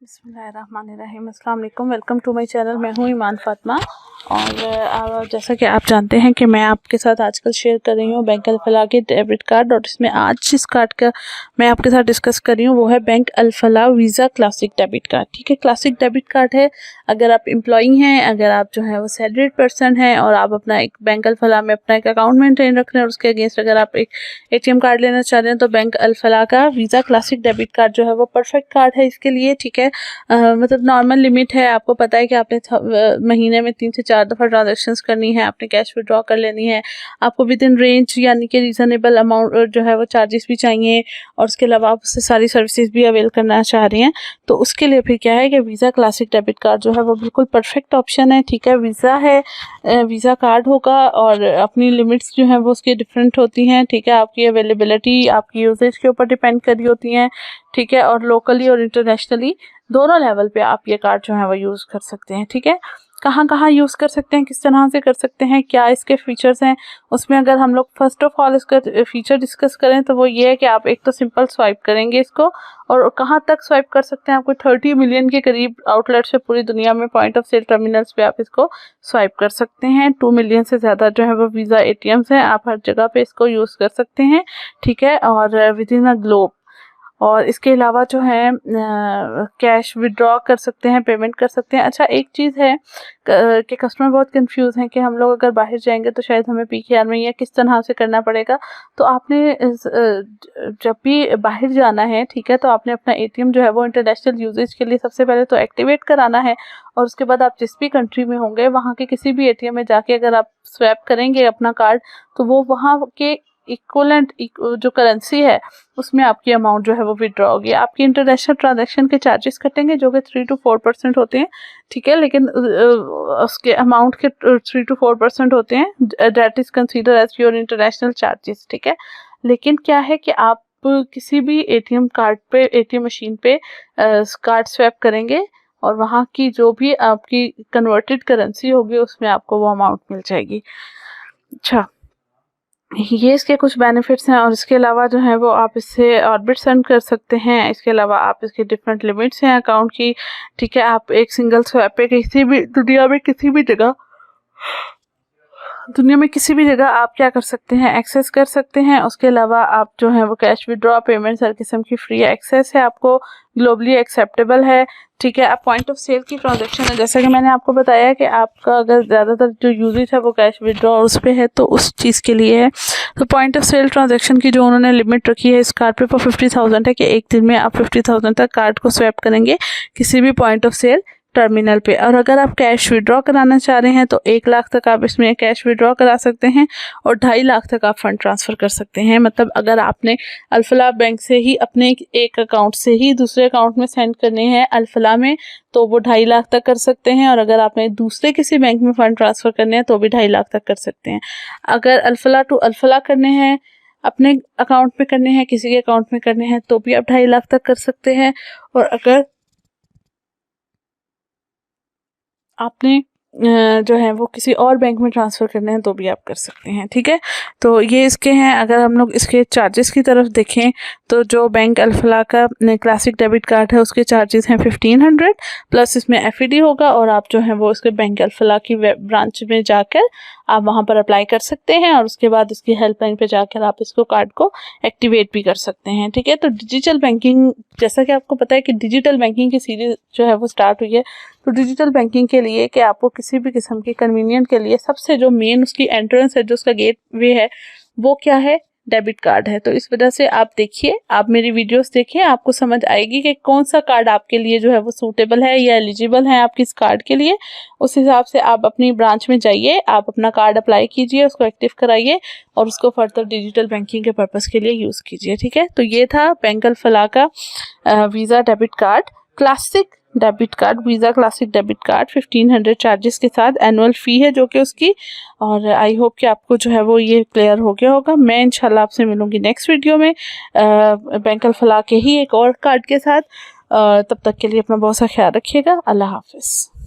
बिस्मिल्लाहिर्रहमानिर्रहीम, अस्सलाम वालेकुम। Welcome to my channel. मैं हूँ ईमान फातिमा और जैसा कि आप जानते हैं कि मैं आपके साथ आजकल शेयर कर रही हूँ बैंक अल-फलाह के डेबिट कार्ड, और इसमें आज जिस कार्ड का मैं आपके साथ डिस्कस कर रही हूँ वो है bank Alfalah visa classic debit card. ठीक है, क्लासिक डेबिट कार्ड है। अगर आप एम्प्लॉई हैं, अगर आप जो है वो सैलरीड पर्सन हैं और आप अपना एक बैंक अल-फलाह में अपना एक अकाउंट मेंटेन रख रहे हैं और उसके अगेंस्ट अगर आप एक एटीएम कार्ड लेना चाह रहे हैं तो बैंक अल-फलाह का वीज़ा क्लासिक डेबिट कार्ड जो है वो परफेक्ट कार्ड है इसके लिए। ठीक है, मतलब नॉर्मल लिमिट है। आपको पता है कि आपने महीने में 3 से 4 दफ़ा ट्रांजैक्शंस करनी है, आपने कैश विड्रॉ कर लेनी है। आपको विद इन रेंज यानी कि रीज़नेबल अमाउंट जो है वो चार्जेस भी चाहिए, और उसके अलावा आप उससे सारी सर्विसेज भी अवेल करना चाह रही हैं। तो उसके लिए फिर क्या है कि वीज़ा क्लासिक डेबिट कार्ड जो है वो बिल्कुल परफेक्ट ऑप्शन है। ठीक है, वीज़ा है, वीज़ा कार्ड होगा और अपनी लिमिट्स जो हैं वो उसकी डिफरेंट होती हैं। ठीक है, आपकी अवेलेबिलिटी आपकी यूजेज के ऊपर डिपेंड कर रही होती हैं। ठीक है, और लोकली और इंटरनेशनली दोनों लेवल पे आप ये कार्ड जो है वो यूज़ कर सकते हैं। ठीक है, कहाँ कहाँ यूज़ कर सकते हैं, किस तरह से कर सकते हैं, क्या इसके फीचर्स हैं, उसमें अगर हम लोग फर्स्ट ऑफ ऑल इसका फीचर डिस्कस करें तो वो ये है कि आप एक तो सिंपल स्वाइप करेंगे इसको, और कहाँ तक स्वाइप कर सकते हैं, आपको 30 मिलियन के करीब आउटलेट्स पे पूरी दुनिया में पॉइंट ऑफ सेल टर्मिनल्स पे आप इसको स्वाइप कर सकते हैं। 2 मिलियन से ज़्यादा जो है वो वीज़ा एटीएम्स हैं, आप हर जगह पे इसको यूज़ कर सकते हैं। ठीक है, और विद इन अ ग्लोब। और इसके अलावा जो है कैश विड्रॉ कर सकते हैं, पेमेंट कर सकते हैं। अच्छा, एक चीज़ है कि कस्टमर बहुत कंफ्यूज हैं कि हम लोग अगर बाहर जाएंगे तो शायद हमें पीकेआर में या किस तरह से करना पड़ेगा। तो आपने जब भी बाहर जाना है, ठीक है, तो आपने अपना एटीएम जो है वो इंटरनेशनल यूजेज के लिए सबसे पहले तो एक्टिवेट कराना है, और उसके बाद आप जिस भी कंट्री में होंगे वहाँ के किसी भी एटीएम में जाके अगर आप स्वैप करेंगे अपना कार्ड, तो वो वहाँ के इक्वलेंट जो करेंसी है उसमें आपकी अमाउंट जो है वो विड्रॉ होगी। आपकी इंटरनेशनल ट्रांजैक्शन के चार्जेस कटेंगे जो कि 3 to 4% होते हैं। ठीक है, लेकिन उसके अमाउंट के 3 to 4% होते हैं, that is consider as your international charges. ठीक है, लेकिन क्या है कि आप किसी भी एटीएम कार्ड पे, एटीएम मशीन पे कार्ड स्वैप करेंगे और वहाँ की जो भी आपकी कन्वर्टेड करेंसी होगी उसमें आपको वो अमाउंट मिल जाएगी। अच्छा, ये इसके कुछ बेनिफिट्स हैं, और इसके अलावा जो है वो आप इससे ऑर्बिट सेंड कर सकते हैं। इसके अलावा आप इसकी डिफरेंट लिमिट्स हैं अकाउंट की। ठीक है, आप एक सिंगल स्वैप पे किसी भी दुनिया में किसी भी जगह आप क्या कर सकते हैं, एक्सेस कर सकते हैं। उसके अलावा आप जो है वो कैश विड्रॉ, पेमेंट्स हर किस्म की फ्री एक्सेस है, आपको ग्लोबली एक्सेप्टेबल है। ठीक है, आप पॉइंट ऑफ सेल की ट्रांजैक्शन है, जैसा कि मैंने आपको बताया कि आपका अगर ज़्यादातर जो यूजेज है वो कैश विड्रॉ उस पे है तो उस चीज़ के लिए है। तो पॉइंट ऑफ सेल ट्रांजैक्शन की जो उन्होंने लिमिट रखी है इस कार्ड पे वो 50,000 है कि एक दिन में आप 50,000 तक कार्ड को स्वैप करेंगे किसी भी पॉइंट ऑफ सेल टर्मिनल पे। और अगर आप कैश विड्रॉ कराना चाह रहे हैं तो 1 लाख तक आप इसमें कैश विड्रॉ करा सकते हैं और 2.5 लाख तक आप फंड ट्रांसफ़र कर सकते हैं। मतलब अगर आपने अल-फलाह बैंक से ही अपने एक अकाउंट से ही दूसरे अकाउंट में सेंड करने हैं अल-फलाह में तो वो 2.5 लाख तक कर सकते हैं, और अगर आपने दूसरे किसी बैंक में फ़ंड ट्रांसफ़र करने हैं तो भी 2.5 लाख तक कर सकते हैं। अगर अल-फलाह टू अल-फलाह करने हैं, अपने अकाउंट में करने हैं, किसी के अकाउंट में करने हैं तो भी आप 2.5 लाख तक कर सकते हैं, और अगर आपने जो है वो किसी और बैंक में ट्रांसफ़र करने हैं तो भी आप कर सकते हैं। ठीक है, तो ये इसके हैं। अगर हम लोग इसके चार्जेस की तरफ देखें तो जो बैंक अल-फलाह का क्लासिक डेबिट कार्ड है उसके चार्जेस हैं 1500 प्लस इसमें एफईडी होगा, और आप जो है वो इसके बैंक अल-फलाह की वेब ब्रांच में जाकर आप वहाँ पर अप्लाई कर सकते हैं, और उसके बाद इसकी हेल्पलाइन पे जाकर आप इसको कार्ड को एक्टिवेट भी कर सकते हैं। ठीक है, तो डिजिटल बैंकिंग, जैसा कि आपको पता है कि डिजिटल बैंकिंग की सीरीज जो है वो स्टार्ट हुई है, तो डिजिटल बैंकिंग के लिए कि आपको किसी भी किस्म की कन्वीनियंस के लिए सबसे जो मेन उसकी एंट्रेंस है, जो उसका गेट वे है, वो क्या है, डेबिट कार्ड है। तो इस वजह से आप देखिए, आप मेरी वीडियोस देखिए, आपको समझ आएगी कि कौन सा कार्ड आपके लिए जो है वो सूटेबल है या एलिजिबल है आपकी इस कार्ड के लिए। उस हिसाब से आप अपनी ब्रांच में जाइए, आप अपना कार्ड अप्लाई कीजिए, उसको एक्टिव कराइए और उसको फर्दर डिजिटल बैंकिंग के पर्पज़ के लिए यूज़ कीजिए। ठीक है, तो ये था बैंक अल-फलाह का visa debit card, classic debit card, visa classic debit card 1500 charges के साथ एनुअल फ़ी है जो कि उसकी। और आई होप कि आपको जो है वो ये क्लियर हो गया होगा। मैं इंशाल्लाह आपसे मिलूँगी नेक्स्ट वीडियो में बैंक अल-फलाह के ही एक और कार्ड के साथ। तब तक के लिए अपना बहुत सा ख्याल रखिएगा। अल्लाह हाफ़िज़।